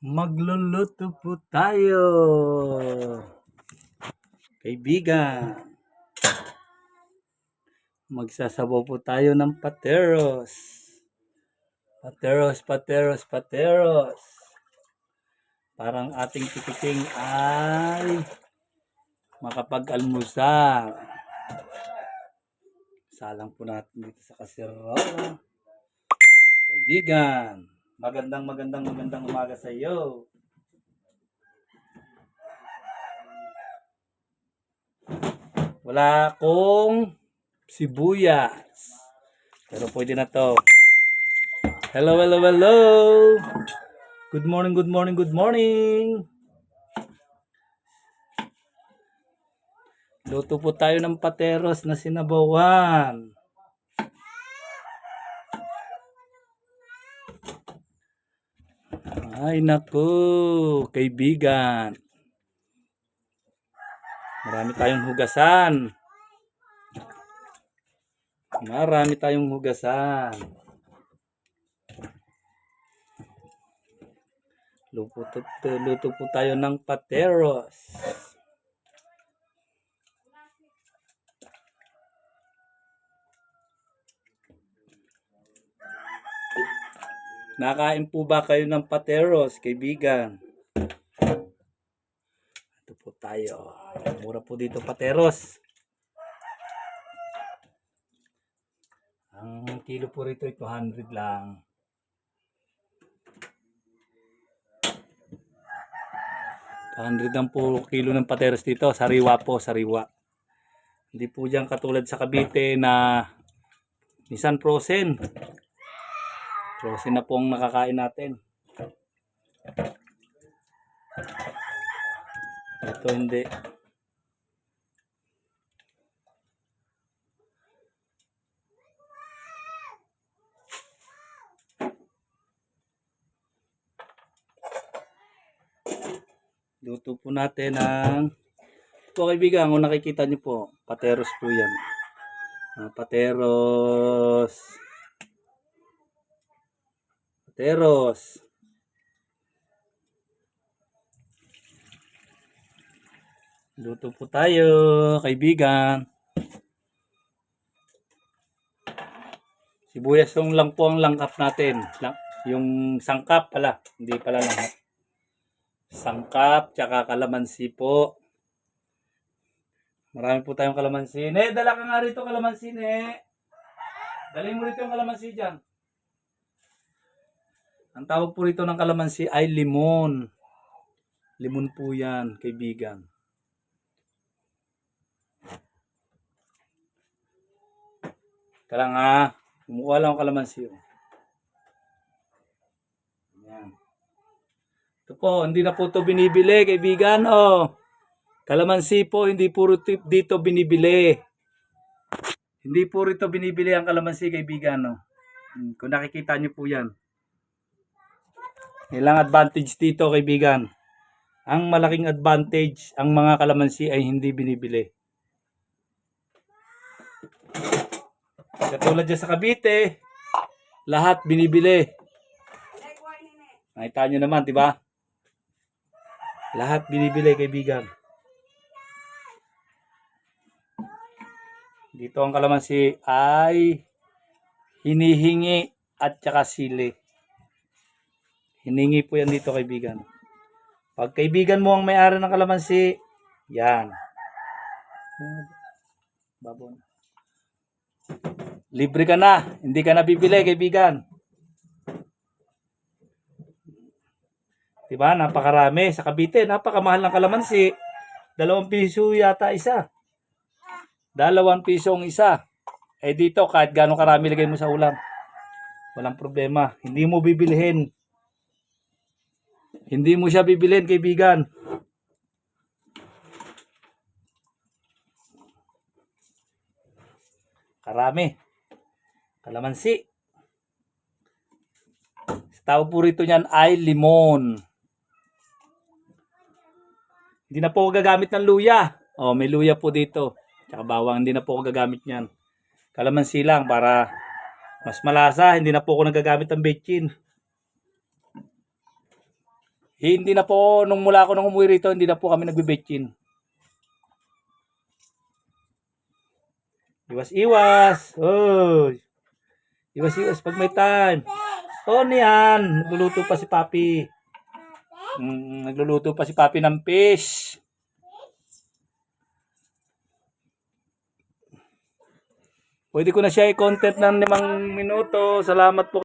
Magluluto po tayo, kaibigan. Magsasabaw po tayo ng pateros. Pateros. Parang ating titiking ay makapag-almusal. Salang po natin dito sa kaserola. Kaibigan, magandang umaga sa iyo. Wala akong sibuyas, pero pwede na to. Hello. Good morning. Luto po tayo ng pateros na sinabawan. Ay naku, kaibigan. Marami tayong hugasan. Luto po tayo ng pateros. Nakain po ba kayo ng pateros, kaibigan? Ito po tayo. Mura po dito pateros. Ang kilo po rito ay 200 lang. Ang po kilo ng pateros dito. Sariwa. Hindi po dyan katulad sa Cavite na minsan frozen. Frozen na po ang nakakain natin. Ito hindi. Luto po natin ang po kaibigan, kung nakikita niyo po, pateros po yan. Pateros. Luto po tayo, kaibigan. Sibuyas lang po ang langkap natin. Yung sangkap pala, hindi pala langkap. Sangkap, tsaka kalamansi po. Marami po tayong kalamansi. Dala ka nga rito kalamansi, Dalhin mo rito yung kalamansi dyan. Ang tawag po rito ng kalamansi ay limon. Limon po yan, kaibigan. Kaya nga, kumukuha lang ang kalamansi. Yan. Ito po, hindi na po ito binibili, kaibigan. Kalamansi po, hindi po dito binibili. Hindi po rito binibili ang kalamansi, kaibigan. Kung nakikita nyo po yan. Ilang advantage dito, kaibigan. Ang malaking advantage, ang mga kalamansi ay hindi binibili. Katulad dyan sa Cavite, lahat binibili. Nakita nyo naman, di ba? Lahat binibili, kaibigan. Dito ang kalamansi ay hinihingi at saka sili. Hiningi po yan dito, kaibigan. Pag kaibigan mo ang may-ari ng kalamansi, yan. Babon. Libre ka na. Hindi ka na bibili, kaibigan. Diba? Napakarami. Sa Cavite, napakamahal ng kalamansi. 2 piso yata isa. 2 piso ang isa. Dito, kahit gano'ng karami lagay mo sa ulam, walang problema. Hindi mo bibilihin. Hindi mo siya bibilhin, kaibigan. Karami. Kalamansi. Tawag po rito niyan ay limon. Hindi na po gagamit ng luya. May luya po dito. Tsaka bawang, hindi na po ako gagamit niyan. Kalamansi lang para mas malasa. Hindi na po ako nagagamit ng bechin. Hindi na po, nung mula ako nung umuwi rito, hindi na po kami nagbibetchin. Iwas-iwas. Oh. Iwas-iwas pag may time. Oh, niyan. Nagluluto pa si Papi. Nagluluto pa si Papi ng fish. Pwede ko na siya i-content ng 5 minuto. Salamat po.